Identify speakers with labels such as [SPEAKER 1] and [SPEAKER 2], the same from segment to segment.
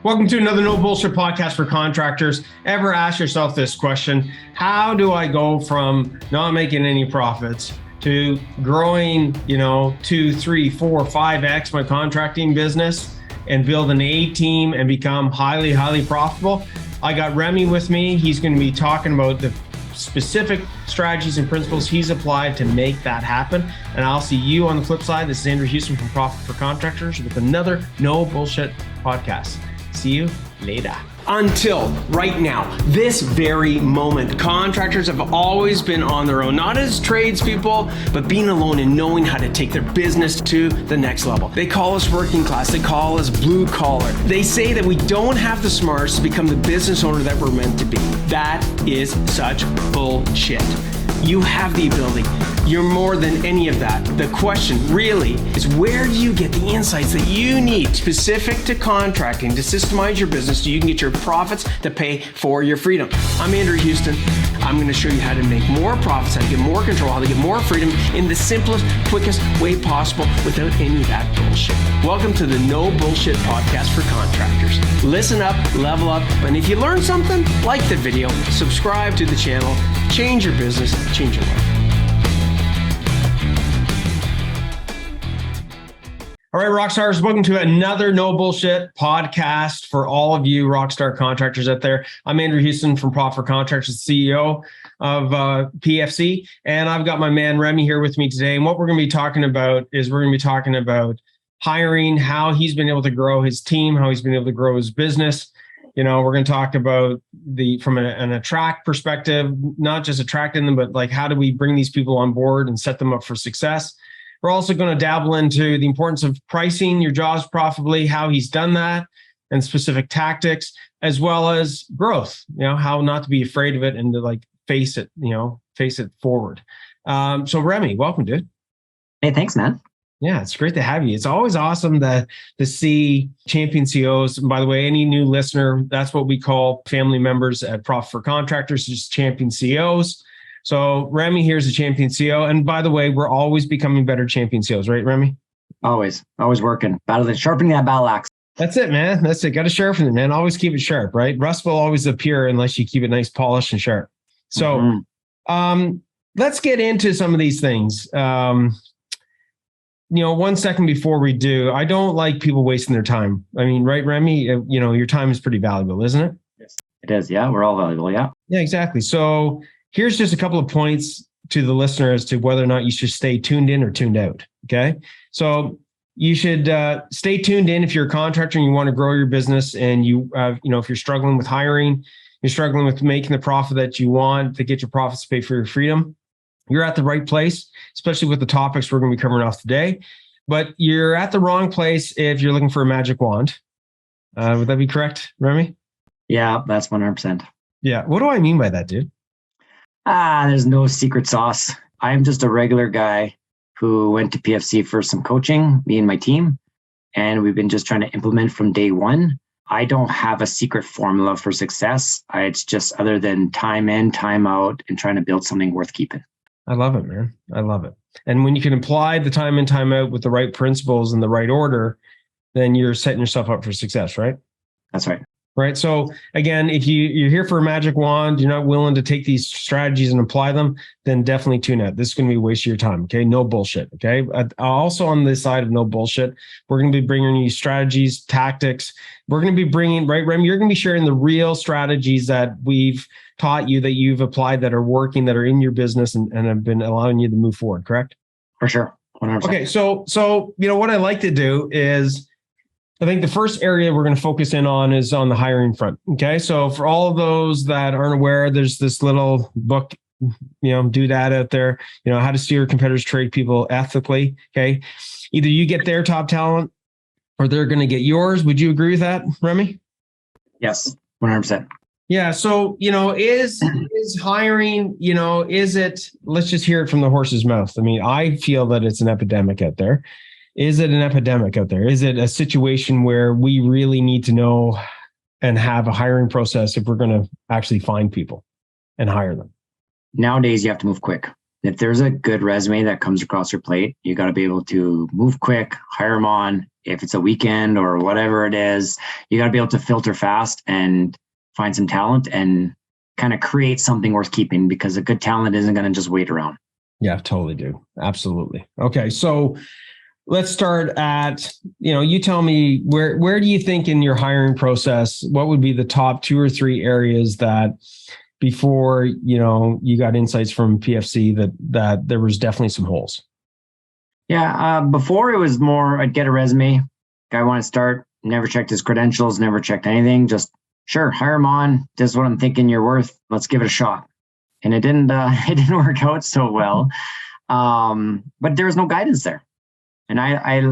[SPEAKER 1] Welcome to another No Bullshit podcast for contractors. Ever ask yourself this question? How do I go from not making any profits to growing, 2, 3, 4, 5x my contracting business and build an A team and become highly profitable? I got Remi with me. He's going to be talking about the specific strategies and principles he's applied to make that happen. And I'll see you on the flip side. This is Andrew Houston from Profit for Contractors with another No Bullshit podcast. See you later. Until right now, this very moment, contractors have always been on their own, not as tradespeople, but being alone and knowing how to take their business to the next level. They call us working class. They call us blue collar. They say that we don't have the smarts to become the business owner that we're meant to be. That is such bullshit. You have the ability. You're more than any of that. The question really is, where do you get the insights that you need specific to contracting to systemize your business so you can get your profits to pay for your freedom? I'm Andrew Houston. I'm going to show you how to make more profits, how to get more control, how to get more freedom in the simplest, quickest way possible without any of that bullshit. Welcome to the No Bullshit podcast for contractors. Listen up, level up, and if you learn something, like the video, subscribe to the channel, change your business, change your life. All right, Rockstars, welcome to another No Bullshit podcast for all of you Rockstar contractors out there. I'm Andrew Houston from Profit for Contractors, CEO of PFC, and I've got my man Remi here with me today. And what we're going to be talking about is hiring, how he's been able to grow his team, how he's been able to grow his business. We're going to talk about from an attract perspective, not just attracting them, but like how do we bring these people on board and set them up for success. We're also going to dabble into the importance of pricing your jobs profitably, how he's done that, and specific tactics, as well as growth, how not to be afraid of it and to face it forward. So Remi, welcome, dude.
[SPEAKER 2] Hey, thanks, man.
[SPEAKER 1] Yeah, it's great to have you. It's always awesome to see champion CEOs. And by the way, any new listener, that's what we call family members at Profit for Contractors, just champion CEOs. So Remi here's a champion CEO. And by the way, we're always becoming better champion CEOs, right, Remi?
[SPEAKER 2] Always working. Sharpening that battle axe.
[SPEAKER 1] That's it, man. That's it. Got to sharpen it, man. Always keep it sharp, right? Rust will always appear unless you keep it nice, polished, and sharp. So let's get into some of these things. 1 second before we do, I don't like people wasting their time. I mean, right, Remi? Your time is pretty valuable, isn't it?
[SPEAKER 2] Yes, it is. Yeah, we're all valuable. Yeah. Yeah,
[SPEAKER 1] exactly. So here's just a couple of points to the listener as to whether or not you should stay tuned in or tuned out. Okay. So you should stay tuned in if you're a contractor and you want to grow your business and if you're struggling with hiring, you're struggling with making the profit that you want to get your profits to pay for your freedom. You're at the right place, especially with the topics we're going to be covering off today. But you're at the wrong place if you're looking for a magic wand. Would that be correct, Remi?
[SPEAKER 2] Yeah, that's 100%.
[SPEAKER 1] Yeah. What do I mean by that, dude?
[SPEAKER 2] There's no secret sauce. I'm just a regular guy who went to PFC for some coaching, me and my team, and we've been just trying to implement from day one. I don't have a secret formula for success. It's just other than time in, time out, and trying to build something worth keeping.
[SPEAKER 1] I love it, man. I love it. And when you can apply the time in, time out with the right principles in the right order, then you're setting yourself up for success, right?
[SPEAKER 2] That's right.
[SPEAKER 1] Right. So again, if you're here for a magic wand, you're not willing to take these strategies and apply them, then definitely tune out. This is going to be a waste of your time. Okay. No bullshit. Okay. Also on this side of no bullshit, we're going to be bringing you strategies, tactics. We're going to be bringing, right, Remi, you're going to be sharing the real strategies that we've taught you, that you've applied, that are working, that are in your business and have been allowing you to move forward. Correct?
[SPEAKER 2] For sure. 100%.
[SPEAKER 1] Okay. So, what I like to do is, I think the first area we're going to focus in on is on the hiring front. Okay. So for all of those that aren't aware, there's this little book, do that out there, how to steer competitors, trade people ethically. Okay. Either you get their top talent or they're going to get yours. Would you agree with that, Remi?
[SPEAKER 2] Yes. 100%.
[SPEAKER 1] Yeah. So, is hiring, is it, let's just hear it from the horse's mouth. I mean, I feel that it's an epidemic out there. Is it an epidemic out there? Is it a situation where we really need to know and have a hiring process if we're going to actually find people and hire them?
[SPEAKER 2] Nowadays, you have to move quick. If there's a good resume that comes across your plate, you got to be able to move quick, hire them on. If it's a weekend or whatever it is, you got to be able to filter fast and find some talent and kind of create something worth keeping, because a good talent isn't going to just wait around.
[SPEAKER 1] Yeah, totally, dude. Absolutely. Okay. So let's start at, you tell me where do you think in your hiring process, what would be the top 2 or 3 areas that before, you got insights from PFC that there was definitely some holes?
[SPEAKER 2] Yeah. Before it was more, I'd get a resume. Guy want to start, never checked his credentials, never checked anything. Just sure, hire him on. This is what I'm thinking you're worth. Let's give it a shot. And it didn't work out so well. But there was no guidance there. And I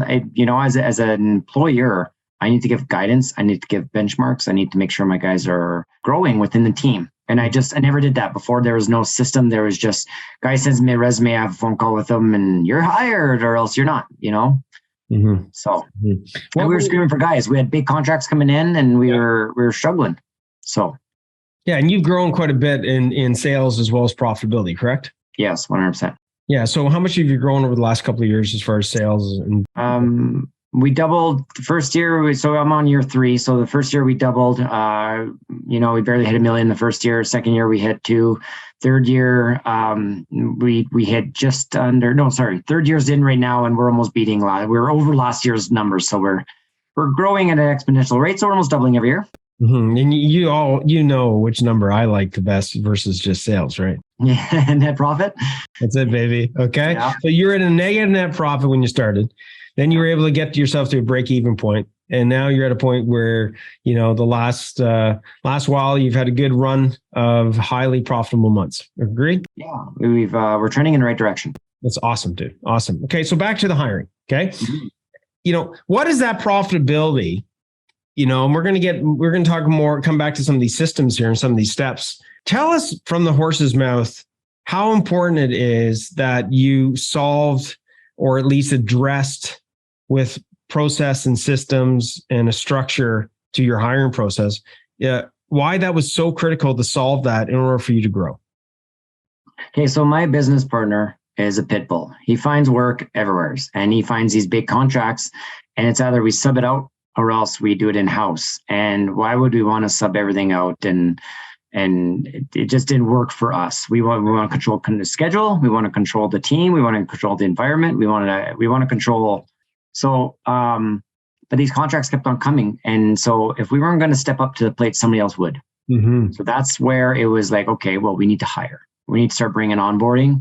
[SPEAKER 2] as an employer, I need to give guidance. I need to give benchmarks. I need to make sure my guys are growing within the team. And I never did that before. There was no system. There was just, guy sends me a resume, I have a phone call with them, and you're hired or else you're not,
[SPEAKER 1] Mm-hmm.
[SPEAKER 2] So and we were screaming for guys. We had big contracts coming in and we were struggling. So
[SPEAKER 1] yeah, and you've grown quite a bit in sales as well as profitability, correct?
[SPEAKER 2] Yes, 100%.
[SPEAKER 1] Yeah. So how much have you grown over the last couple of years as far as sales?
[SPEAKER 2] We doubled the first year. So I'm on year 3. So the first year we doubled, we barely hit $1 million the first year. Second year we hit 2. Third year, we hit just under, third year's in right now. And we're almost beating we're over last year's numbers. So we're growing at an exponential rate. So we're almost doubling every year.
[SPEAKER 1] Mm-hmm. And you know which number I like the best versus just sales, right?
[SPEAKER 2] Yeah, net profit.
[SPEAKER 1] That's it, baby. Okay.
[SPEAKER 2] Yeah.
[SPEAKER 1] So you're at a negative net profit when you started. Then you were able to get yourself to a break-even point, and now you're at a point where the last while you've had a good run of highly profitable months. Agree?
[SPEAKER 2] Yeah, we're trending in the right direction.
[SPEAKER 1] That's awesome, dude. Awesome. Okay, so back to the hiring. Okay,
[SPEAKER 2] Mm-hmm.
[SPEAKER 1] What is that profitability? And we're going to talk more, come back to some of these systems here and some of these steps. Tell us from the horse's mouth how important it is that you solved or at least addressed with process and systems and a structure to your hiring process. Why that was so critical to solve that in order for you to grow.
[SPEAKER 2] Okay, so my business partner is a pit bull. He finds work everywhere, and he finds these big contracts, and it's either we sub it out or else we do it in-house. And why would we want to sub everything out? And it just didn't work for us. We want to control the schedule. We want to control the team. We want to control the environment. We want to control. So, but these contracts kept on coming. And so if we weren't going to step up to the plate, somebody else would. Mm-hmm. So that's where it was like, okay, well, we need to hire. We need to start bringing onboarding.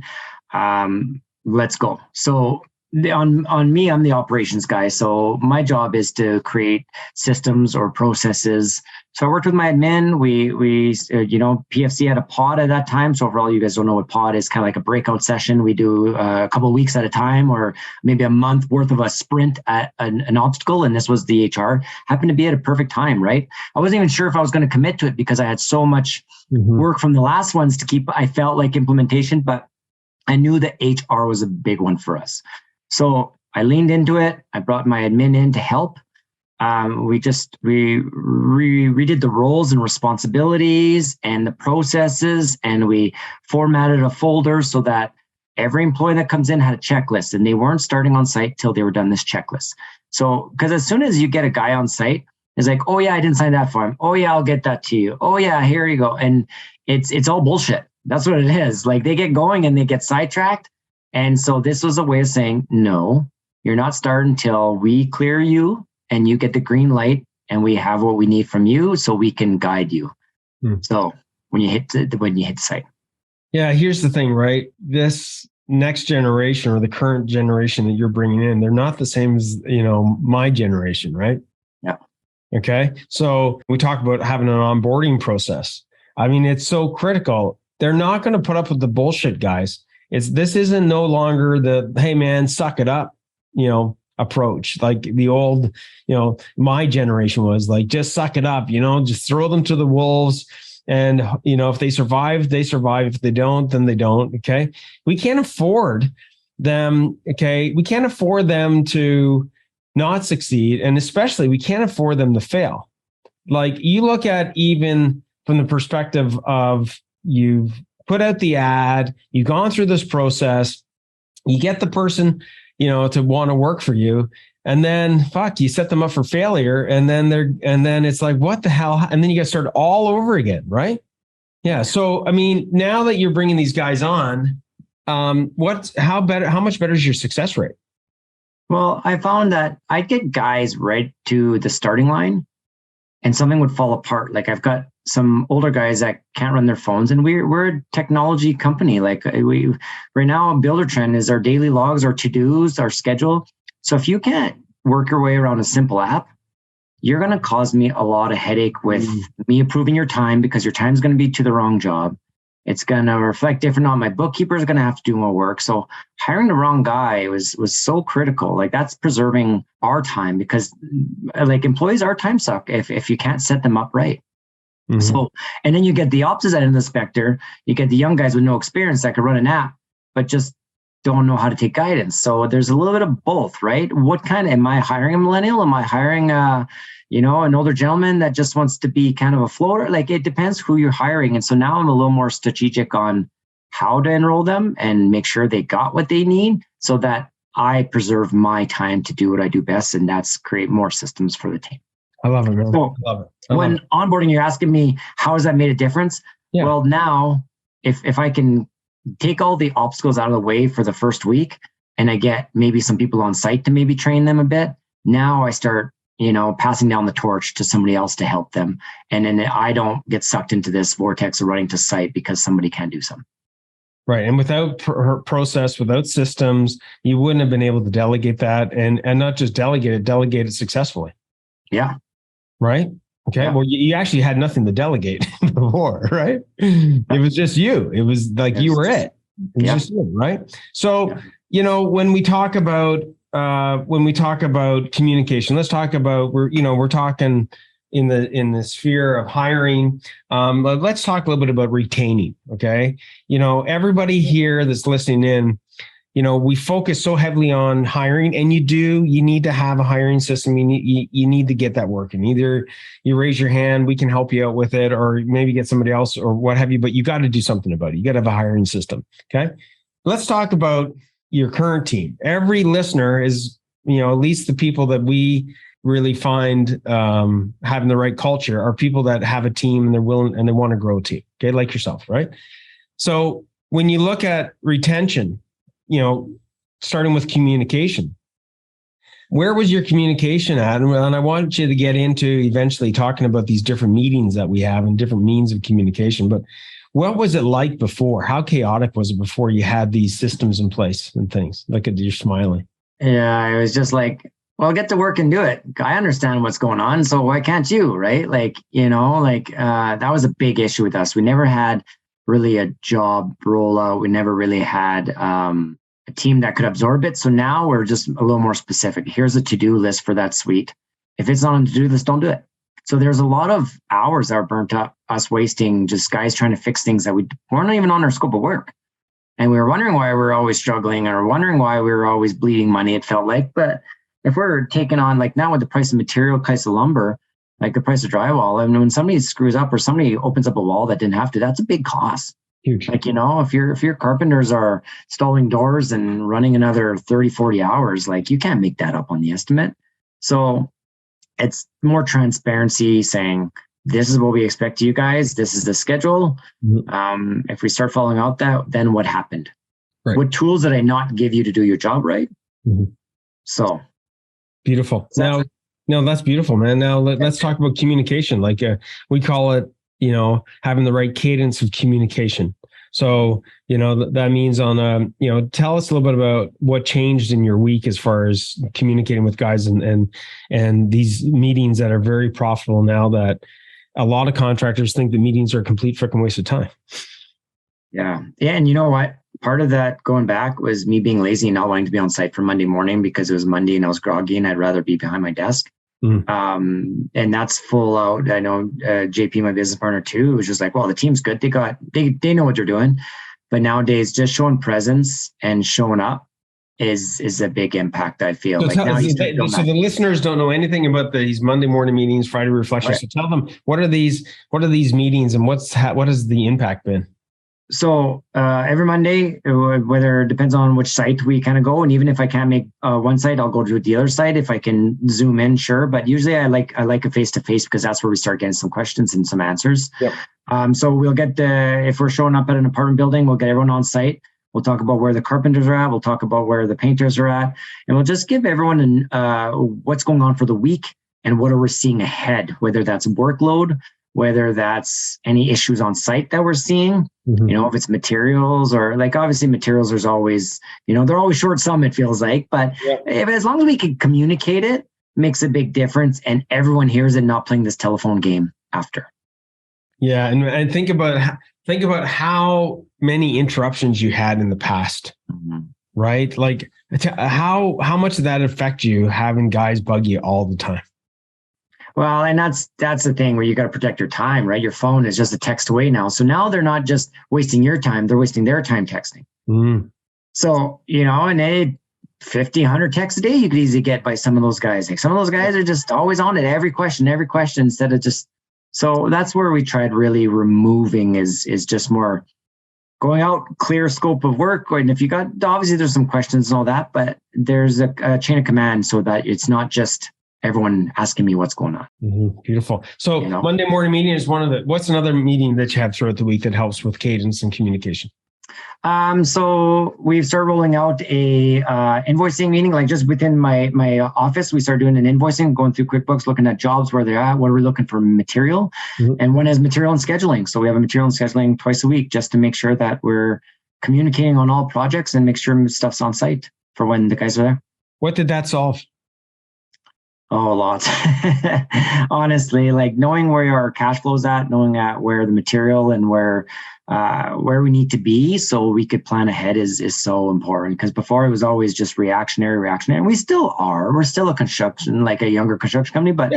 [SPEAKER 2] Let's go. So on me, I'm the operations guy. So my job is to create systems or processes. So I worked with my admin. We PFC had a pod at that time. So for all you guys don't know what pod is, kind of like a breakout session. We do a couple of weeks at a time, or maybe a month worth of a sprint at an obstacle. And this was the HR. Happened to be at a perfect time, right? I wasn't even sure if I was going to commit to it because I had so much work from the last ones to keep. I felt like implementation, but I knew that HR was a big one for us. So I leaned into it. I brought my admin in to help. We redid the roles and responsibilities and the processes, and we formatted a folder so that every employee that comes in had a checklist, and they weren't starting on site till they were done this checklist. So, because as soon as you get a guy on site, it's like, oh yeah, I didn't sign that form. Oh yeah, I'll get that to you. Oh yeah, here you go. And it's all bullshit. That's what it is. Like they get going and they get sidetracked. And so this was a way of saying, no, you're not starting until we clear you and you get the green light and we have what we need from you so we can guide you. So when you hit the site.
[SPEAKER 1] Yeah, here's the thing, right? This next generation or the current generation that you're bringing in, they're not the same as, my generation, right?
[SPEAKER 2] Yeah.
[SPEAKER 1] Okay. So we talk about having an onboarding process. I mean, it's so critical. They're not going to put up with the bullshit, guys. This isn't no longer the, hey man, suck it up, approach. Like the old, my generation was like, just suck it up, just throw them to the wolves. And, if they survive, they survive. If they don't, then they don't. Okay. We can't afford them. Okay. We can't afford them to not succeed. And especially we can't afford them to fail. Like you look at even from the perspective of you've put out the ad, you've gone through this process, you get the person, to want to work for you. And then you set them up for failure. And then it's like, what the hell? And then you got to start all over again. Right. Yeah. So, I mean, now that you're bringing these guys on, how much better is your success rate?
[SPEAKER 2] Well, I found that I'd get guys right to the starting line and something would fall apart. Like I've got some older guys that can't run their phones, and we're a technology company. Like right now, Builder Trend is our daily logs, our to-dos, our schedule. So if you can't work your way around a simple app, you're going to cause me a lot of headache with me approving your time, because your time's going to be to the wrong job. It's going to reflect different on my bookkeeper is going to have to do more work. So hiring the wrong guy was so critical. Like that's preserving our time, because like employees, our time suck if you can't set them up right. Mm-hmm. So, and then you get the opposite end of the spectrum. You get the young guys with no experience that could run an app, but just don't know how to take guidance. So there's a little bit of both, right? What kind of, am I hiring a millennial? Am I hiring an older gentleman that just wants to be kind of a floater? Like it depends who you're hiring. And so now I'm a little more strategic on how to enroll them and make sure they got what they need so that I preserve my time to do what I do best. And that's create more systems for the team.
[SPEAKER 1] I love it, man.
[SPEAKER 2] So
[SPEAKER 1] I love it.
[SPEAKER 2] When onboarding, you're asking me, how has that made a difference? Yeah. Well, now if I can take all the obstacles out of the way for the first week and I get maybe some people on site to maybe train them a bit, now I start, passing down the torch to somebody else to help them. And then I don't get sucked into this vortex of running to site because somebody can't do something.
[SPEAKER 1] Right. And without process, without systems, you wouldn't have been able to delegate that and not just delegate it successfully.
[SPEAKER 2] Yeah.
[SPEAKER 1] Right. Okay. Yeah. Well, you actually had nothing to delegate before, right? It was just you. It was like you were it. It was just you, right? So, when we talk about communication, let's talk about we're talking in the sphere of hiring. Let's talk a little bit about retaining. Okay. Everybody here that's listening in, we focus so heavily on hiring, and you need to have a hiring system. You need to get that working. Either you raise your hand, we can help you out with it, or maybe get somebody else or what have you, but you got to do something about it. You got to have a hiring system. Okay. Let's talk about your current team. Every listener is, at least the people that we really find having the right culture are people that have a team and they're willing and they want to grow a team. Okay. Like yourself. Right. So when you look at retention, starting with communication, where was your communication at? And I want you to get into eventually talking about these different meetings that we have and different means of communication. But what was it like before? How chaotic was it before you had these systems in place and things? Look at you're smiling.
[SPEAKER 2] Yeah, it was just like, well, get to work and do it. I understand what's going on, so why can't you? Right? That was a big issue with us. We never had really a job rollout. We never really had a team that could absorb it. So now we're just a little more specific. Here's a to-do list for that suite. If it's not on to-do list, don't do it. So there's a lot of hours that are burnt up, us wasting, just guys trying to fix things that we weren't even on our scope of work. And we were wondering why we were always struggling, or wondering why we were always bleeding money, it felt like. But if we're taking on, like now with the price of material, price of lumber, like the price of drywall, and when somebody screws up or somebody opens up a wall that didn't have to, that's a big cost.
[SPEAKER 1] Huge.
[SPEAKER 2] Like, if your carpenters are installing doors and running another 30, 40 hours, like you can't make that up on the estimate. So it's more transparency, saying, this is what we expect to you guys. This is the schedule. Mm-hmm. If we start following out that, then what happened? Right. What tools did I not give you to do your job right? Mm-hmm. So
[SPEAKER 1] beautiful. No, that's beautiful, man. Now let's talk about communication. Like we call it, having the right cadence of communication. So, that means tell us a little bit about what changed in your week as far as communicating with guys and these meetings that are very profitable now, that a lot of contractors think the meetings are a complete freaking waste of time.
[SPEAKER 2] Yeah. Yeah. And you know what? Part of that going back was me being lazy and not wanting to be on site for Monday morning because it was Monday and I was groggy and I'd rather be behind my desk. And that's full out. I know JP, my business partner too, was just like, well, the team's good. They know what they're doing. But nowadays, just showing presence and showing up is a big impact, I feel.
[SPEAKER 1] So the listeners don't know anything about these Monday morning meetings, Friday reflections. Right. So tell them, what are these meetings and what has the impact been?
[SPEAKER 2] So every Monday, whether it depends on which site we kind of go, and even if I can't make one site, I'll go to the other site. If I can zoom in, sure. But usually I like a face-to-face because that's where we start getting some questions and some answers.
[SPEAKER 1] Yep.
[SPEAKER 2] So we'll get if we're showing up at an apartment building, we'll get everyone on site. We'll talk about where the carpenters are at. We'll talk about where the painters are at, and we'll just give everyone what's going on for the week and what are we seeing ahead, whether that's workload, whether that's any issues on site that we're seeing, if it's materials or like obviously materials, there's always, they're always short some, it feels like, but as long as we can communicate it, makes a big difference and everyone hears it, not playing this telephone game after.
[SPEAKER 1] Yeah. And think about how many interruptions you had in the past, right? Like how much did that affect you having guys bug you all the time?
[SPEAKER 2] Well, and that's the thing where you got to protect your time, right? Your phone is just a text away now. So now they're not just wasting your time, they're wasting their time texting. So, and 50, 100 texts a day you could easily get by some of those guys. Like some of those guys are just always on it, every question instead of just, so that's where we tried really removing is just more going out, clear scope of work. And if you got, obviously there's some questions and all that, but there's a chain of command so that it's not just everyone asking me what's going on.
[SPEAKER 1] Beautiful. So Monday morning meeting is what's another meeting that you have throughout the week that helps with cadence and communication?
[SPEAKER 2] So we've started rolling out a invoicing meeting, like just within my office, we started doing an invoicing, going through QuickBooks, looking at jobs, where they're at, what are we looking for material, and one is material and scheduling. So we have a material and scheduling twice a week just to make sure that we're communicating on all projects and make sure stuff's on site for when the guys are there.
[SPEAKER 1] What did that solve?
[SPEAKER 2] Oh, lots. Honestly, like knowing where our cash flow is at, knowing where the material and where we need to be so we could plan ahead is so important. Because before it was always just reactionary. And we still are. We're still a younger construction company, but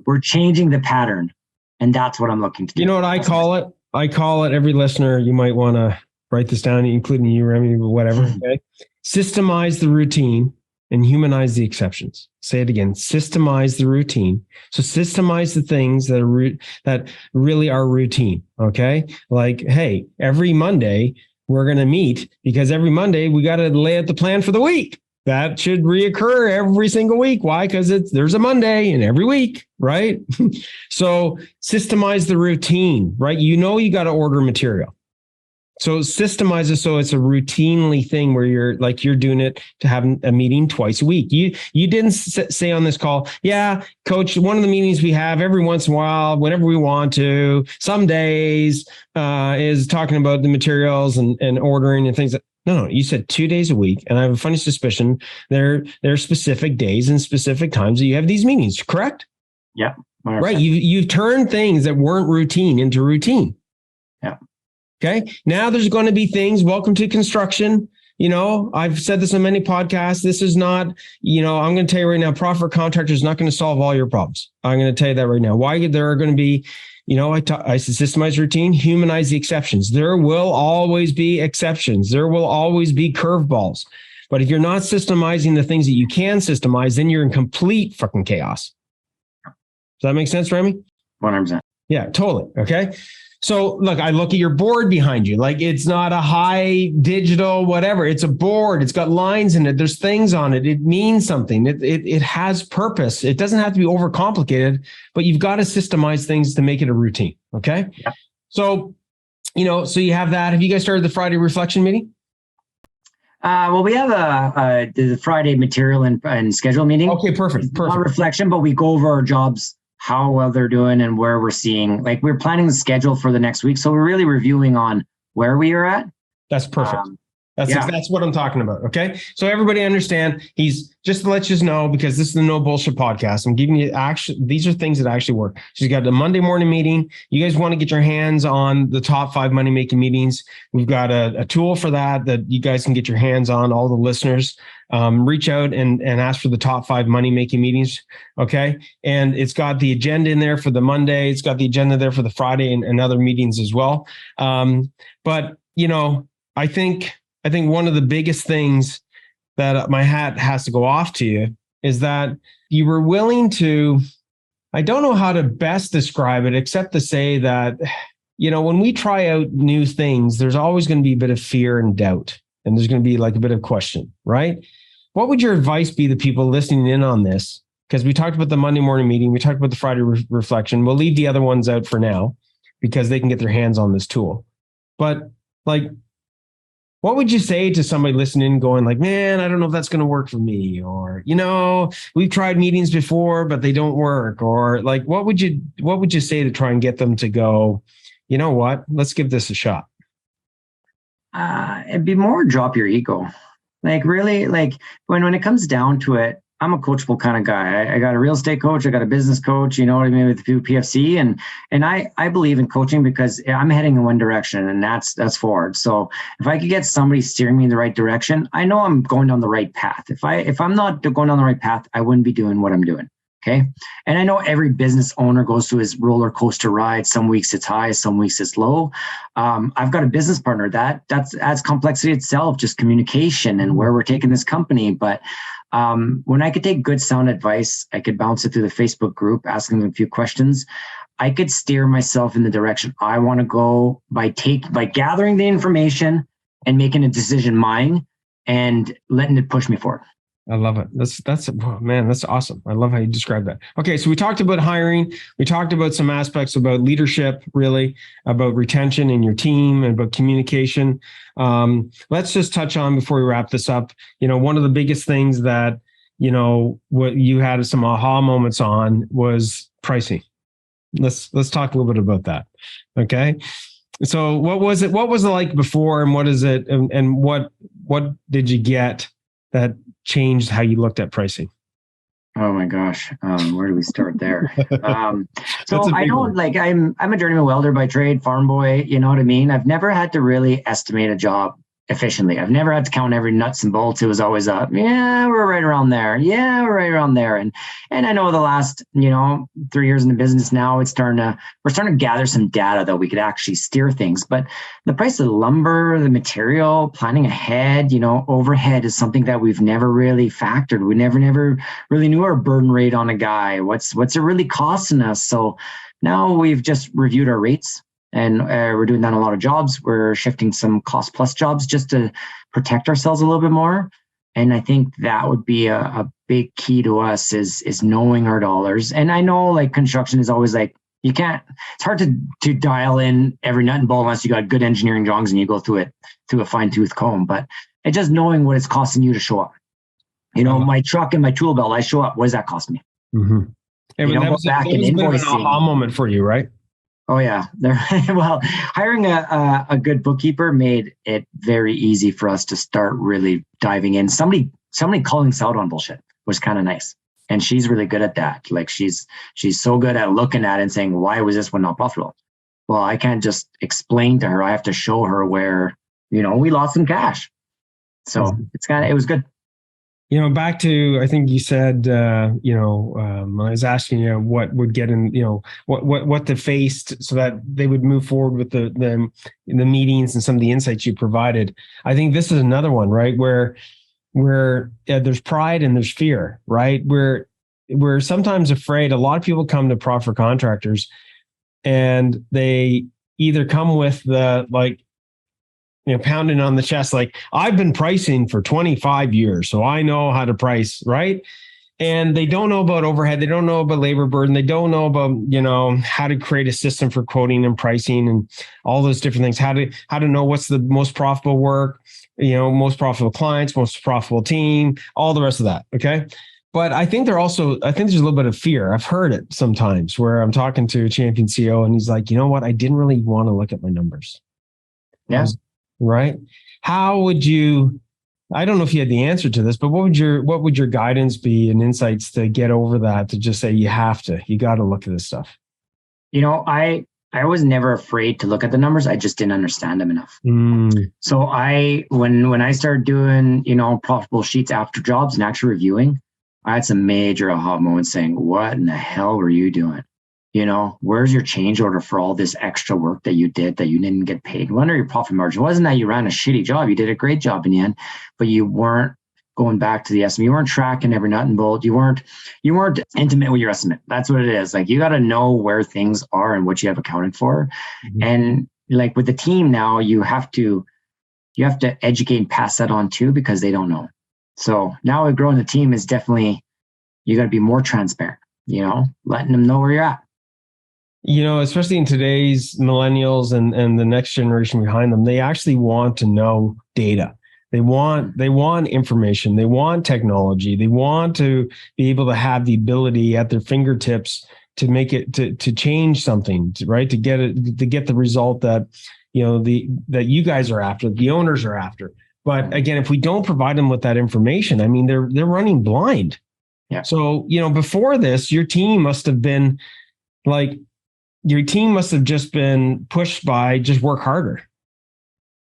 [SPEAKER 2] we're changing the pattern. And that's what I'm looking to do.
[SPEAKER 1] You know what I call it? I call it, every listener, you might want to write this down, including you, Remi, whatever. Okay. Systemize the routine and humanize the exceptions. Say it again, systemize the routine. So systemize the things that really are routine, okay? Like, hey, every Monday we're going to meet because every Monday we got to lay out the plan for the week. That should reoccur every single week. Why? Because there's a Monday in every week, right? So systemize the routine, right? You got to order material. So systemize it so it's a routinely thing where you're doing it to have a meeting twice a week. You didn't say on this call, yeah, coach, one of the meetings we have every once in a while, whenever we want to, some days is talking about the materials and ordering and things. No, you said 2 days a week. And I have a funny suspicion there are specific days and specific times that you have these meetings, correct?
[SPEAKER 2] Yeah. 100%.
[SPEAKER 1] Right. You've turned things that weren't routine into routine.
[SPEAKER 2] Yeah.
[SPEAKER 1] Okay. Now there's going to be things. Welcome to construction. I've said this on many podcasts. This is not, I'm going to tell you right now, profit contractor is not going to solve all your problems. I'm going to tell you that right now. Why there are going to be, I said systemize routine, humanize the exceptions. There will always be exceptions. There will always be curveballs. But if you're not systemizing the things that you can systemize, then you're in complete fucking chaos. Does that make sense, Remi?
[SPEAKER 2] 100%.
[SPEAKER 1] Yeah, totally. Okay. So look, I look at your board behind you. Like it's not a high digital, whatever. It's a board. It's got lines in it. There's things on it. It means something. It has purpose. It doesn't have to be overcomplicated, but you've got to systemize things to make it a routine. Okay.
[SPEAKER 2] Yeah.
[SPEAKER 1] So, so you have that. Have you guys started the Friday reflection meeting?
[SPEAKER 2] Well, we have the Friday material and schedule meeting.
[SPEAKER 1] Okay, perfect.
[SPEAKER 2] Not reflection, but we go over our jobs, how well they're doing and where we're seeing, like we're planning the schedule for the next week. So we're really reviewing on where we are at.
[SPEAKER 1] That's perfect. That's what I'm talking about. Okay. So everybody understand, he's just to let you know, because this is the no bullshit podcast. I'm giving you these are things that actually work. So you got the Monday morning meeting. You guys want to get your hands on the top 5 money making meetings. We've got a tool for that you guys can get your hands on, all the listeners. Reach out and ask for the top 5 money making meetings. Okay. And it's got the agenda in there for the Monday. It's got the agenda there for the Friday and other meetings as well. But I think one of the biggest things that my hat has to go off to you is that you were willing to, I don't know how to best describe it, except to say that when we try out new things, there's always going to be a bit of fear and doubt, and there's going to be like a bit of question, right? What would your advice be to people listening in on this? Because we talked about the Monday morning meeting, we talked about the Friday reflection. We'll leave the other ones out for now because they can get their hands on this tool. But like, what would you say to somebody listening going like, man, I don't know if that's going to work for me, or, we've tried meetings before, but they don't work, or like, what would you say to try and get them to go, you know what, let's give this a shot?
[SPEAKER 2] It'd be more drop your ego. Like really, like when it comes down to it, I'm a coachable kind of guy. I got a real estate coach, I got a business coach, you know what I mean, with PFC, and I believe in coaching because I'm heading in one direction, and that's forward. So if I could get somebody steering me in the right direction, I know I'm going down the right path. If I'm not going down the right path, I wouldn't be doing what I'm doing. Okay. And I know every business owner goes through his roller coaster ride. Some weeks it's high, some weeks it's low. I've got a business partner that's adds complexity itself, just communication and where we're taking this company. But when I could take good sound advice, I could bounce it through the Facebook group, asking them a few questions. I could steer myself in the direction I want to go by gathering the information and making a decision mine and letting it push me forward.
[SPEAKER 1] I love it. That's awesome. I love how you describe that. Okay. So we talked about hiring. We talked about some aspects about leadership, really about retention in your team and about communication. Let's just touch on before we wrap this up. One of the biggest things that, what you had some aha moments on was pricing. Let's talk a little bit about that. Okay. So what was it like before, and what is it, and what did you get that changed how you looked at pricing?
[SPEAKER 2] Oh my gosh. Where do we start there? So I don't like, I'm a journeyman welder by trade, farm boy, you know what I mean? I've never had to really estimate a job efficiently. I've never had to count every nuts and bolts. It was always we're right around there. Yeah, we're right around there. And I know the last, 3 years in the business now, we're starting to gather some data that we could actually steer things. But the price of lumber, the material, planning ahead, overhead is something that we've never really factored. We never really knew our burn rate on a guy. What's it really costing us? So now we've just reviewed our rates. And we're doing that on a lot of jobs. We're shifting some cost plus jobs just to protect ourselves a little bit more. And I think that would be a big key to us is knowing our dollars. And I know like construction is always like, it's hard to dial in every nut and bolt unless you got good engineering drawings and you go through it through a fine tooth comb. But it's just knowing what it's costing you to show up. My truck and my tool belt, I show up. What does that cost me?
[SPEAKER 1] Mm-hmm. And that was a bit of an aha moment for you, right?
[SPEAKER 2] Oh yeah. Well, hiring a good bookkeeper made it very easy for us to start really diving in. Somebody calling us out on bullshit was kind of nice. And she's really good at that. Like she's so good at looking at it and saying, why was this one not profitable? Well, I can't just explain to her. I have to show her where, we lost some cash. So it was good.
[SPEAKER 1] Back to, I think you said, I was asking you what would get in, what they faced so that they would move forward with the meetings and some of the insights you provided. I think this is another one, right? Where there's pride and there's fear, right? We're sometimes afraid. A lot of people come to Profit Contractors and they either come with the pounding on the chest, like I've been pricing for 25 years, so I know how to price, right? And they don't know about overhead. They don't know about labor burden. They don't know about, how to create a system for quoting and pricing and all those different things, how to know what's the most profitable work, most profitable clients, most profitable team, all the rest of that. Okay. But I think there's a little bit of fear. I've heard it sometimes where I'm talking to a champion CEO and he's like, you know what? I didn't really want to look at my numbers.
[SPEAKER 2] Yeah.
[SPEAKER 1] Right. How would you, I don't know if you had the answer to this, but what would your guidance be and insights to get over that, to just say, you got to look at this stuff?
[SPEAKER 2] I was never afraid to look at the numbers. I just didn't understand them enough. So when I started doing, profitable sheets after jobs and actually reviewing, I had some major aha moments saying, what in the hell were you doing? Where's your change order for all this extra work that you did that you didn't get paid? What are your profit margin? It wasn't that you ran a shitty job. You did a great job in the end, but you weren't going back to the estimate. You weren't tracking every nut and bolt. You weren't intimate with your estimate. That's what it is. Like, you got to know where things are and what you have accounted for. Mm-hmm. And like with the team now, you have to educate and pass that on too, because they don't know. So now growing the team is definitely, you got to be more transparent, letting them know where you're at.
[SPEAKER 1] Especially in today's millennials and the next generation behind them, they actually want to know data. They want information. They want technology. They want to be able to have the ability at their fingertips to make it to change something, right? To get the result that that you guys are after, the owners are after. But again, if we don't provide them with that information, I mean, they're running blind.
[SPEAKER 2] Yeah.
[SPEAKER 1] So before this, your team must have just been pushed by just work harder.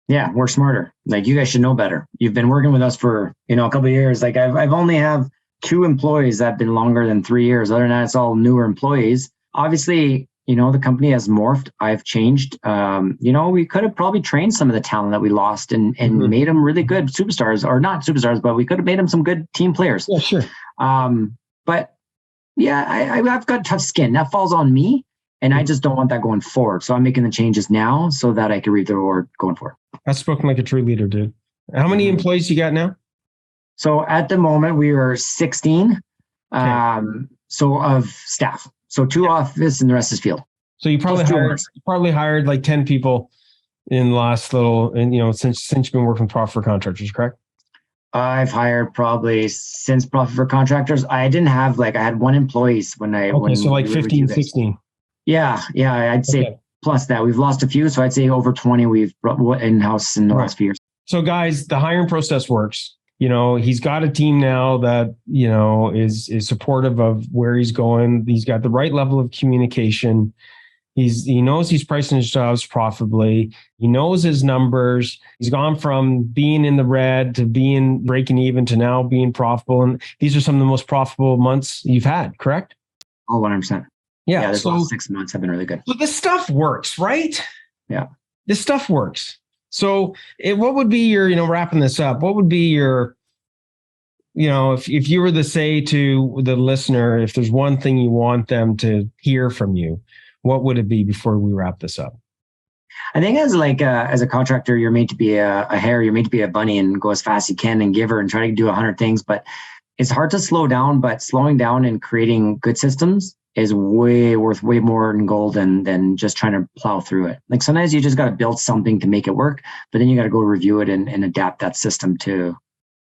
[SPEAKER 2] Yeah, work smarter. Like, you guys should know better. You've been working with us for a couple of years. Like, I've only have 2 employees that have been longer than 3 years. Other than that, it's all newer employees. Obviously, the company has morphed. I've changed. We could have probably trained some of the talent that we lost and mm-hmm. made them really good superstars, or not superstars, but we could have made them some good team players.
[SPEAKER 1] Yeah, sure.
[SPEAKER 2] But yeah, I've got tough skin. That falls on me. And I just don't want that going forward. So I'm making the changes now so that I can reap the reward going forward.
[SPEAKER 1] That's spoken like a true leader, dude. How many employees you got now?
[SPEAKER 2] So at the moment, we are 16. Okay. So of staff. So 2 office and the rest is field.
[SPEAKER 1] So you probably hired like 10 people in the last since you've been working with Profit for Contractors, correct?
[SPEAKER 2] I've hired probably since Profit for Contractors. I didn't have I had 1 employee when I...
[SPEAKER 1] Okay, so like 15, 16.
[SPEAKER 2] Yeah, I'd say plus that. We've lost a few, so I'd say over 20 we've brought in-house in the last few years.
[SPEAKER 1] So guys, the hiring process works. He's got a team now that, is supportive of where he's going. He's got the right level of communication. He knows he's pricing his jobs profitably. He knows his numbers. He's gone from being in the red to being breaking even to now being profitable. And these are some of the most profitable months you've had, correct?
[SPEAKER 2] Oh, 100%.
[SPEAKER 1] Yeah.
[SPEAKER 2] This last 6 months have been really good.
[SPEAKER 1] So this stuff works, right?
[SPEAKER 2] Yeah.
[SPEAKER 1] This stuff works. So what would be your, wrapping this up, what would be your, if you were to say to the listener, if there's one thing you want them to hear from you, what would it be before we wrap this up?
[SPEAKER 2] I think as a contractor, you're made to be a hare, you're made to be a bunny and go as fast as you can and give her and try to do 100 things, but it's hard to slow down, but slowing down and creating good systems is worth way more in gold than just trying to plow through it. Like, sometimes you just got to build something to make it work, but then you got to go review it and adapt that system to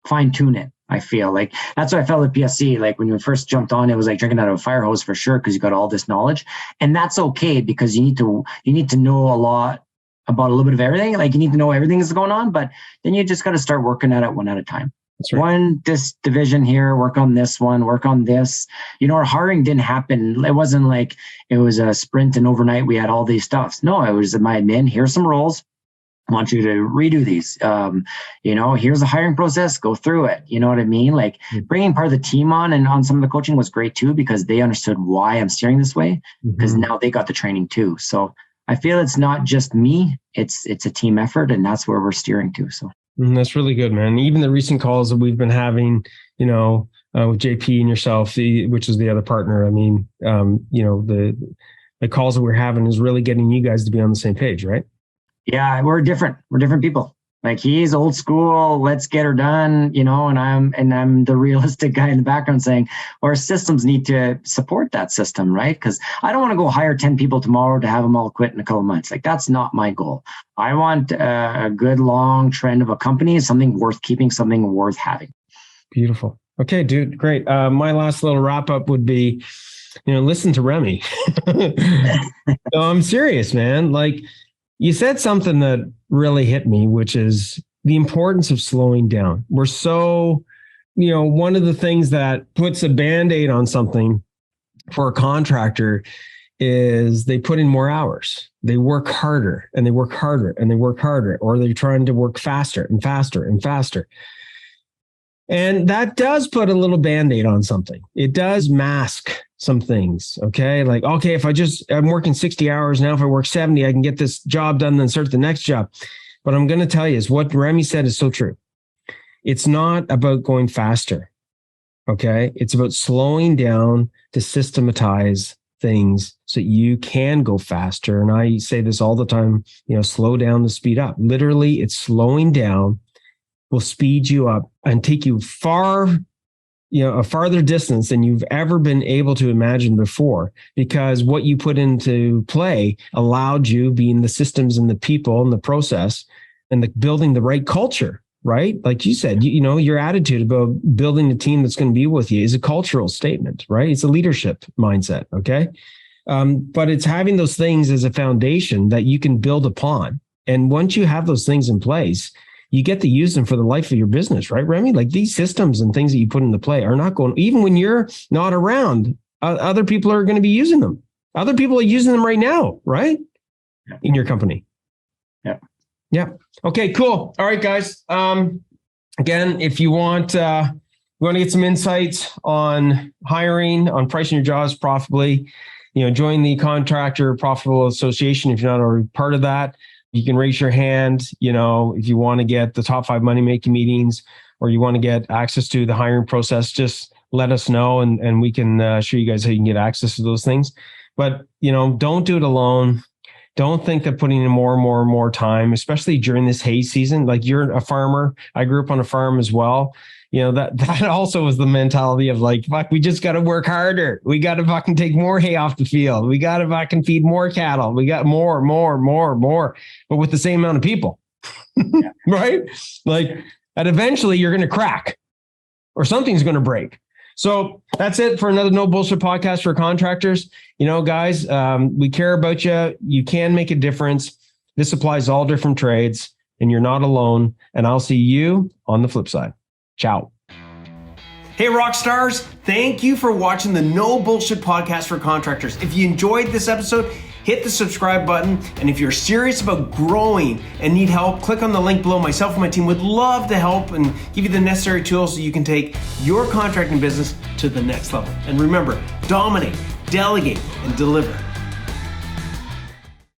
[SPEAKER 2] fine tune it. I feel like that's what I felt at PSC. Like, when we first jumped on, it was like drinking out of a fire hose for sure, because you got all this knowledge, and that's okay, because you need to know a lot about a little bit of everything. Like, you need to know everything that's going on, but then you just got to start working at it one at a time. That's right. This division here, work on this one, work on this. Our hiring didn't happen. It wasn't like it was a sprint and overnight we had all these stuffs. No, it was my admin. Here's some roles. I want you to redo these. Here's the hiring process. Go through it. You know what I mean? Like, bringing part of the team on and on some of the coaching was great too, because they understood why I'm steering this way, because now they got the training too. So I feel it's not just me. It's a team effort, and that's where we're steering to. So.
[SPEAKER 1] That's really good, man. Even the recent calls that we've been having, with JP and yourself, which is the other partner. I mean, the calls that we're having is really getting you guys to be on the same page, right?
[SPEAKER 2] Yeah, we're different. We're different people. Like, he's old school, let's get her done, and I'm the realistic guy in the background saying our systems need to support that system, right? Because I don't want to go hire 10 people tomorrow to have them all quit in a couple of months. Like, that's not my goal. I want a good long trend of a company, something worth keeping, something worth having.
[SPEAKER 1] Beautiful. Okay, dude, great. My last little wrap up would be, listen to Remi. No, I'm serious, man. Like, you said something that really hit me, which is the importance of slowing down. We're so, one of the things that puts a Band-Aid on something for a contractor is they put in more hours. They work harder and they work harder and they work harder, or they're trying to work faster and faster and faster. And that does put a little Band-Aid on something. It does mask some things. Okay. Like, okay, if I'm working 60 hours now, if I work 70, I can get this job done, then start the next job. But I'm going to tell you is what Remi said is so true. it's not about going faster. Okay. It's about slowing down to systematize things so you can go faster. And I say this all the time, slow down to speed up. Literally, it's slowing down will speed you up and take you a farther distance than you've ever been able to imagine before, because what you put into play allowed you, being the systems and the people and the process and the building the right culture, right? Like you said, your attitude about building a team that's going to be with you is a cultural statement, right? It's a leadership mindset. Okay. But it's having those things as a foundation that you can build upon. And once you have those things in place, you get to use them for the life of your business, right, Remi? Like these systems and things that you put into play are not going, even when you're not around, other people are going to be using them. Other people are using them right now, right? Yeah. In your company.
[SPEAKER 2] Yeah.
[SPEAKER 1] Yeah. Okay, cool. All right, guys. Again, if you want to get some insights on hiring, on pricing your jobs profitably, join the Contractor Profitable Association if you're not already part of that. You can raise your hand, if you want to get the top 5 money-making meetings or you want to get access to the hiring process, just let us know and we can show you guys how you can get access to those things. But, don't do it alone. Don't think that putting in more and more and more time, especially during this hay season, like you're a farmer. I grew up on a farm as well. That also was the mentality of like, fuck, we just got to work harder. We got to fucking take more hay off the field. We got to fucking feed more cattle. We got more, but with the same amount of people, right? Like, and eventually you're going to crack or something's going to break. So that's it for another No Bullshit podcast for contractors. Guys, we care about you. You can make a difference. This applies to all different trades and you're not alone. And I'll see you on the flip side. Ciao. Hey, rock stars. Thank you for watching the No Bullshit podcast for contractors. If you enjoyed this episode, hit the subscribe button. And if you're serious about growing and need help, click on the link below. Myself and my team would love to help and give you the necessary tools so you can take your contracting business to the next level. And remember, dominate, delegate, and deliver.